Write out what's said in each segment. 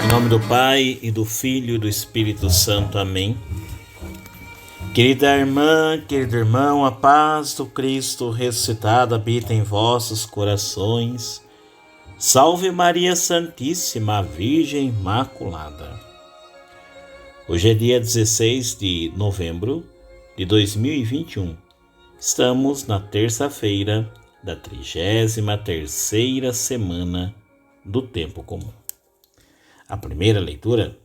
Em nome do Pai, e do Filho, e do Espírito Santo. Amém. Querida irmã, querido irmão, a paz do Cristo ressuscitado habita em vossos corações. Salve Maria Santíssima, Virgem Imaculada. Hoje é dia 16 de novembro de 2021. Estamos na terça-feira da 33ª semana do Tempo Comum. A primeira leitura,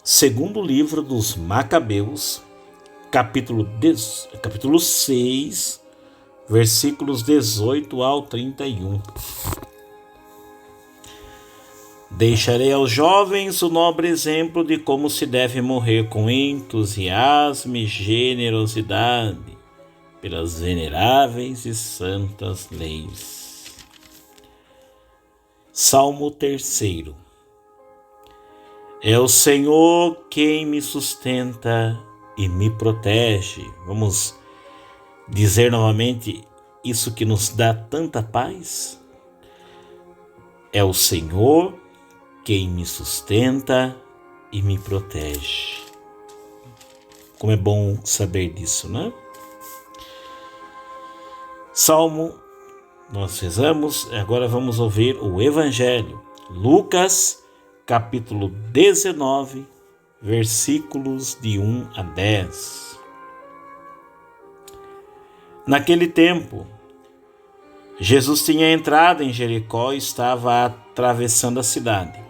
segundo livro dos Macabeus, capítulo 6, versículos 18 ao 31. Deixarei aos jovens o nobre exemplo de como se deve morrer com entusiasmo e generosidade pelas veneráveis e santas leis. Salmo 3. É o Senhor quem me sustenta e me protege. Vamos dizer novamente isso que nos dá tanta paz? É o Senhor quem me sustenta e me protege. Como é bom saber disso, né? Salmo, nós rezamos, agora vamos ouvir o Evangelho. Lucas, capítulo 19, versículos de 1 a 10. Naquele tempo, Jesus tinha entrado em Jericó e estava atravessando a cidade.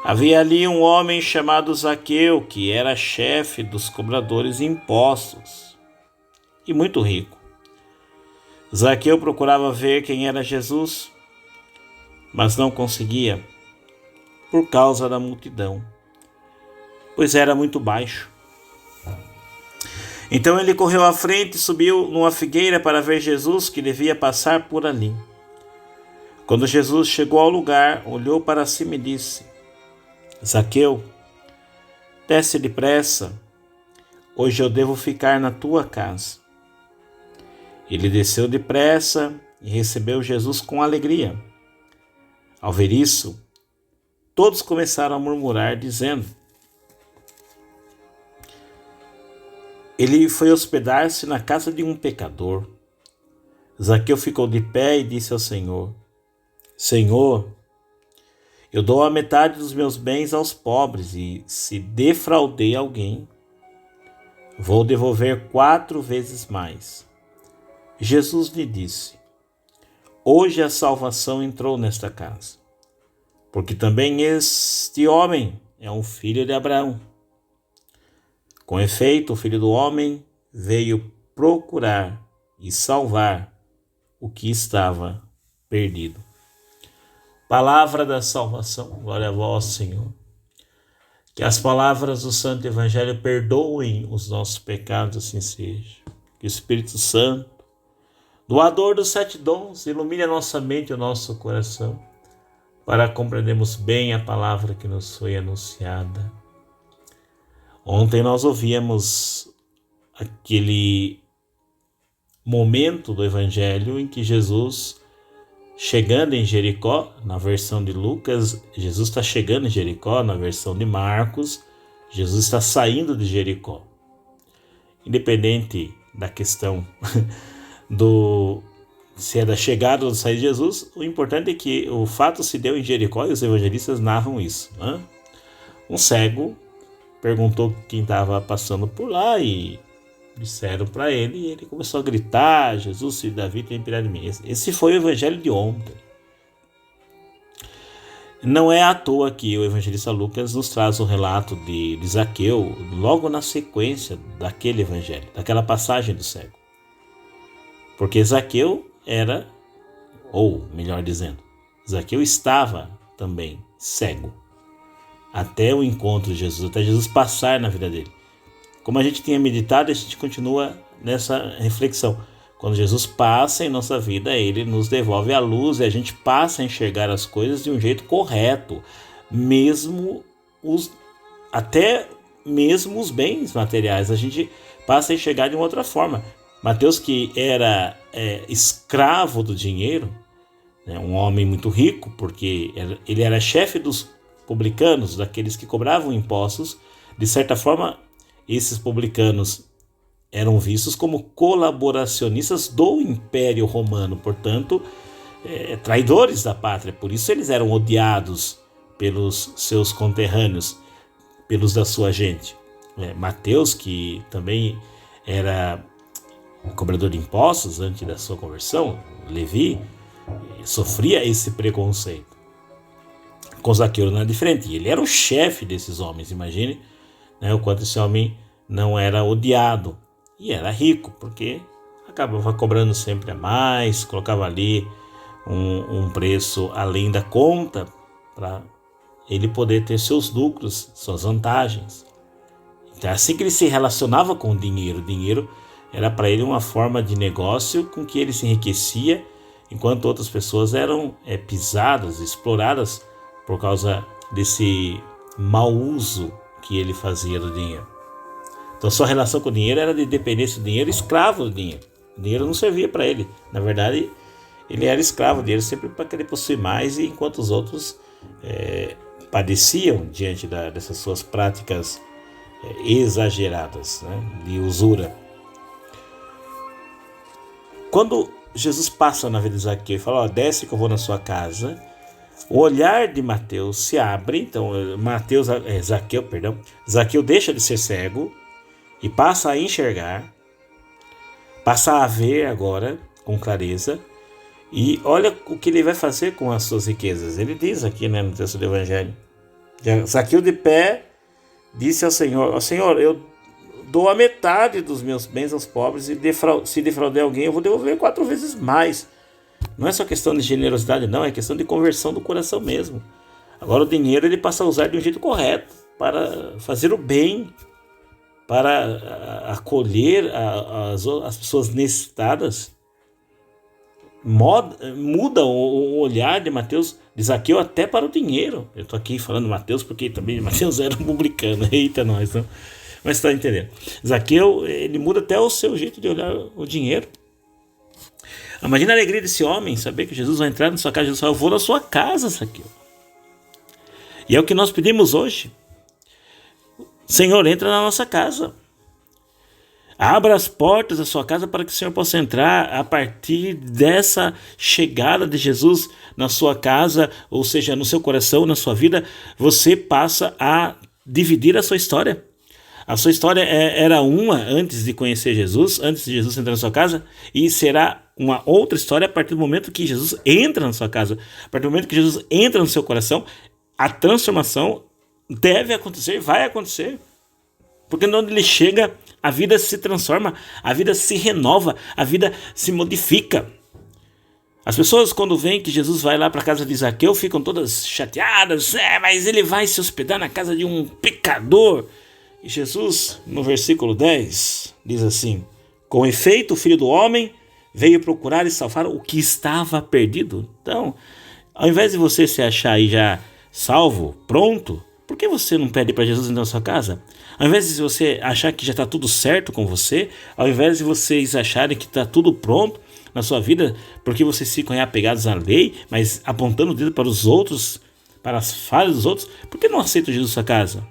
Havia ali um homem chamado Zaqueu, que era chefe dos cobradores de impostos e muito rico. Zaqueu procurava ver quem era Jesus, mas não conseguia por causa da multidão, pois era muito baixo. Então ele correu à frente e subiu numa figueira para ver Jesus, que devia passar por ali. Quando Jesus chegou ao lugar, olhou para cima e disse: Zaqueu, desce depressa, hoje eu devo ficar na tua casa. Ele desceu depressa e recebeu Jesus com alegria. Ao ver isso, todos começaram a murmurar, dizendo: ele foi hospedar-se na casa de um pecador. Zaqueu ficou de pé e disse ao Senhor: Senhor, eu dou a metade dos meus bens aos pobres, e se defraudei alguém, vou devolver 4 vezes mais. Jesus lhe disse: hoje a salvação entrou nesta casa, porque também este homem é um filho de Abraão. Com efeito, o Filho do Homem veio procurar e salvar o que estava perdido. Palavra da salvação, glória a vós, Senhor. Que as palavras do Santo Evangelho perdoem os nossos pecados, assim seja. Que o Espírito Santo, doador dos 7 dons, ilumine a nossa mente e o nosso coração, para compreendermos bem a palavra que nos foi anunciada. Ontem nós ouvíamos aquele momento do Evangelho em que Jesus, chegando em Jericó, na versão de Lucas, Jesus está chegando em Jericó, na versão de Marcos, Jesus está saindo de Jericó. Independente da questão se é da chegada ou da saída de Jesus, o importante é que o fato se deu em Jericó e os evangelistas narram isso, né? Um cego perguntou quem estava passando por lá e disseram para ele, e ele começou a gritar: Jesus, filho de Davi, tem piedade de mim. Esse foi o evangelho de ontem. Não é à toa que o evangelista Lucas nos traz o relato de Zaqueu logo na sequência daquele evangelho, daquela passagem do cego. Porque Zaqueu era, ou melhor dizendo, Zaqueu estava também cego até o encontro de Jesus, até Jesus passar na vida dele. Como a gente tinha meditado, a gente continua nessa reflexão. Quando Jesus passa em nossa vida, ele nos devolve a luz e a gente passa a enxergar as coisas de um jeito correto, até mesmo os bens materiais, a gente passa a enxergar de uma outra forma. Mateus, que era escravo do dinheiro, né, um homem muito rico, porque ele era chefe dos publicanos, daqueles que cobravam impostos. De certa forma, esses publicanos eram vistos como colaboracionistas do Império Romano, portanto, traidores da pátria. Por isso eles eram odiados pelos seus conterrâneos, pelos da sua gente. Mateus, que também era cobrador de impostos antes da sua conversão, Levi, sofria esse preconceito. Com Zaqueu não era diferente, ele era o chefe desses homens, imagine, né, o quanto esse homem não era odiado, e era rico, porque acabava cobrando sempre a mais, colocava ali um preço além da conta, para ele poder ter seus lucros, suas vantagens. Então, assim que ele se relacionava com o dinheiro era para ele uma forma de negócio com que ele se enriquecia, enquanto outras pessoas eram pisadas, exploradas por causa desse mau uso que ele fazia do dinheiro. Então sua relação com o dinheiro era de dependência do dinheiro, escravo do dinheiro. O dinheiro não servia para ele. Na verdade, ele era escravo do dinheiro sempre para querer possuir mais, e enquanto os outros padeciam diante dessas suas práticas exageradas, né, de usura. Quando Jesus passa na vida de Zaqueu e fala, desce que eu vou na sua casa, o olhar de Mateus se abre. Então Zaqueu deixa de ser cego e passa a enxergar, passa a ver agora com clareza, e olha o que ele vai fazer com as suas riquezas. Ele diz aqui, no texto do Evangelho, Zaqueu de pé disse ao Senhor, Senhor, eu dou a metade dos meus bens aos pobres, e se defraudar alguém, eu vou devolver 4 vezes mais. Não é só questão de generosidade, não, é questão de conversão do coração mesmo. Agora o dinheiro ele passa a usar de um jeito correto, para fazer o bem, para acolher as pessoas necessitadas. Muda o olhar de Mateus, de Zaqueu, até para o dinheiro. Eu estou aqui falando Mateus porque também Mateus era um publicano. Eita nós, não? Mas você está entendendo. Zaqueu, ele muda até o seu jeito de olhar o dinheiro. Imagina a alegria desse homem, saber que Jesus vai entrar na sua casa. Jesus fala, eu vou na sua casa, Zaqueu. E é o que nós pedimos hoje. Senhor, entra na nossa casa. Abra as portas da sua casa para que o Senhor possa entrar a partir dessa chegada de Jesus na sua casa, ou seja, no seu coração, na sua vida. Você passa a dividir a sua história. A sua história era uma antes de conhecer Jesus, antes de Jesus entrar na sua casa, e será uma outra história a partir do momento que Jesus entra na sua casa. A partir do momento que Jesus entra no seu coração, a transformação deve acontecer, vai acontecer. Porque onde ele chega, a vida se transforma, a vida se renova, a vida se modifica. As pessoas, quando veem que Jesus vai lá para a casa de Zaqueu, ficam todas chateadas. Mas ele vai se hospedar na casa de um pecador. E Jesus, no versículo 10, diz assim, com efeito, o Filho do Homem veio procurar e salvar o que estava perdido. Então, ao invés de você se achar aí já salvo, pronto, por que você não pede para Jesus entrar na sua casa? Ao invés de você achar que já está tudo certo com você, ao invés de vocês acharem que está tudo pronto na sua vida, porque vocês ficam apegados à lei, mas apontando o dedo para os outros, para as falhas dos outros, por que não aceitam Jesus na sua casa?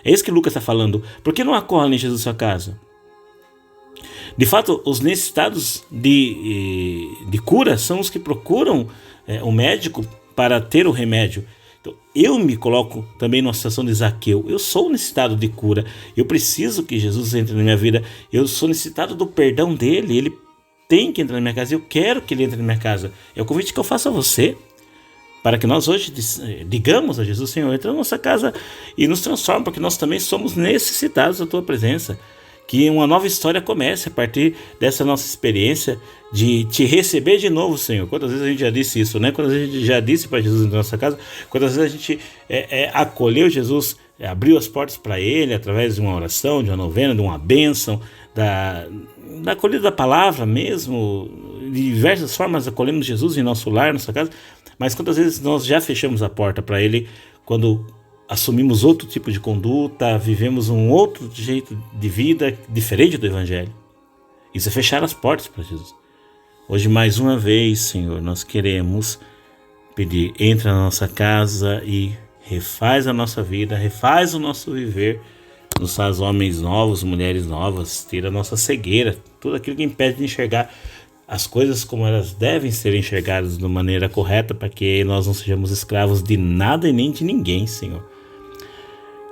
É isso que Lucas está falando. Por que não acolhem Jesus na sua casa? De fato, os necessitados de cura são os que procuram o médico para ter o remédio. Então, eu me coloco também numa situação de Zaqueu. Eu sou necessitado de cura. Eu preciso que Jesus entre na minha vida. Eu sou necessitado do perdão dele. Ele tem que entrar na minha casa. Eu quero que ele entre na minha casa. É o convite que eu faço a você, para que nós hoje digamos a Jesus, Senhor, entra na nossa casa e nos transforma, porque nós também somos necessitados da tua presença. Que uma nova história comece a partir dessa nossa experiência de te receber de novo, Senhor. Quantas vezes a gente já disse isso, né? Quantas vezes a gente já disse para Jesus na nossa casa, quantas vezes a gente acolheu Jesus, abriu as portas para ele através de uma oração, de uma novena, de uma bênção, da acolhida da palavra mesmo, de diversas formas acolhemos Jesus em nosso lar, nossa casa. Mas quantas vezes nós já fechamos a porta para ele quando assumimos outro tipo de conduta, vivemos um outro jeito de vida diferente do Evangelho? Isso é fechar as portas para Jesus. Hoje, mais uma vez, Senhor, nós queremos pedir, entra na nossa casa e refaz a nossa vida, refaz o nosso viver, nos faz homens novos, mulheres novas, tira a nossa cegueira, tudo aquilo que impede de enxergar as coisas como elas devem ser enxergadas de maneira correta, para que nós não sejamos escravos de nada e nem de ninguém, Senhor.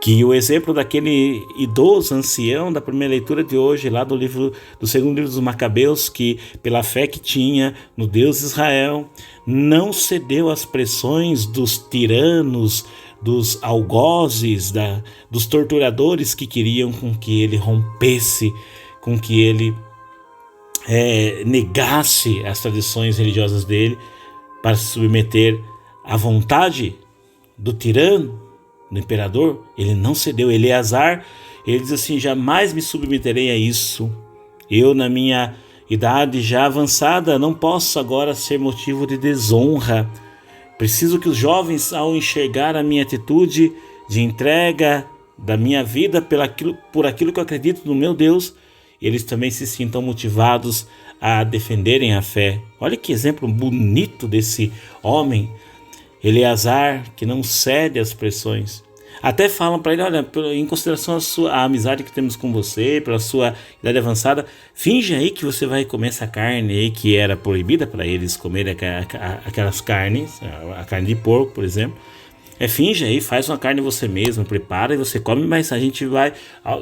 Que o exemplo daquele idoso ancião da primeira leitura de hoje, lá do segundo livro dos Macabeus, que pela fé que tinha no Deus de Israel, não cedeu às pressões dos tiranos, dos algozes, dos torturadores que queriam com que ele rompesse, com que ele negasse as tradições religiosas dele para se submeter à vontade do tirano, do imperador. Ele não cedeu. Eleazar, ele diz assim: jamais me submeterei a isso. Eu, na minha idade já avançada, não posso agora ser motivo de desonra. Preciso que os jovens, ao enxergar a minha atitude de entrega da minha vida por aquilo que eu acredito no meu Deus, eles também se sintam motivados a defenderem a fé. Olha que exemplo bonito desse homem, Eleazar, que não cede às pressões. Até falam para ele: olha, em consideração a amizade que temos com você, pela sua idade avançada, finge aí que você vai comer essa carne aí que era proibida para eles comerem aquelas carnes, a carne de porco, por exemplo. Finge aí, faz uma carne você mesmo, prepara e você come, mas a gente vai,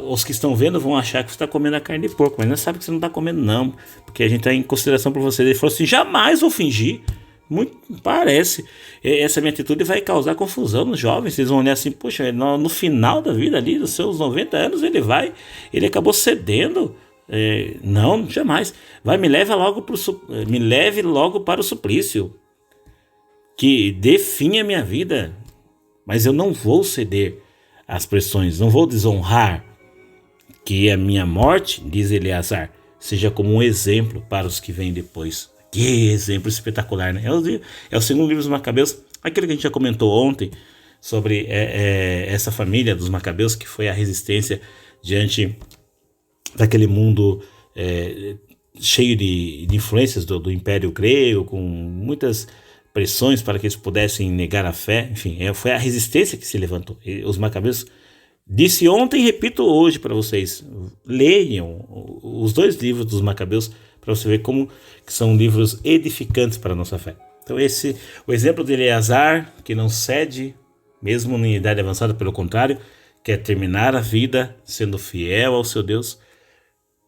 os que estão vendo vão achar que você está comendo a carne de porco, mas não sabe que você não está comendo não, porque a gente está em consideração por você. Ele falou assim: jamais vou fingir. Muito parece, essa minha atitude vai causar confusão nos jovens. Eles vão olhar assim: poxa, no final da vida ali, dos seus 90 anos, ele acabou cedendo. Não, jamais. Me leve logo para o suplício, que dê fim à minha vida. Mas eu não vou ceder às pressões, não vou desonrar. Que a minha morte, diz Eleazar, seja como um exemplo para os que vêm depois. Que exemplo espetacular, né? É o segundo livro dos Macabeus, aquele que a gente já comentou ontem, sobre essa família dos Macabeus, que foi a resistência diante daquele mundo cheio de influências do Império Grego, com muitas pressões para que eles pudessem negar a fé. Enfim, foi a resistência que se levantou. E os Macabeus, disse ontem e repito hoje para vocês: leiam os 2 livros dos Macabeus, para você ver como que são livros edificantes para a nossa fé. Então o exemplo de Eleazar, que não cede, mesmo em idade avançada, pelo contrário, quer terminar a vida sendo fiel ao seu Deus.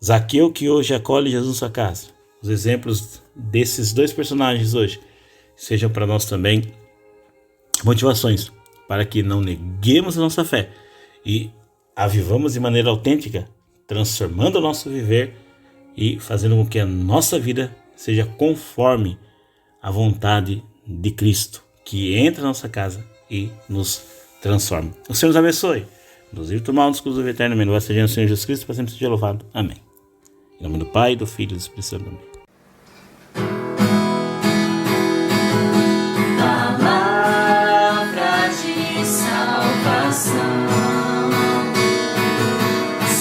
Zaqueu, que hoje acolhe Jesus na sua casa. Os exemplos desses 2 personagens hoje sejam para nós também motivações para que não neguemos a nossa fé e a vivamos de maneira autêntica, transformando o nosso viver e fazendo com que a nossa vida seja conforme a vontade de Cristo, que entra na nossa casa e nos transforma. O Senhor nos abençoe. Nos livros do mal, nos cruzes do eterno, amém. Louvado seja o Senhor Jesus Cristo, para sempre seja louvado. Amém. Em nome do Pai, do Filho e do Espírito Santo. Amém. Palavra de salvação.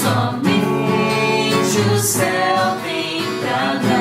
Somente o céu tem pra dar.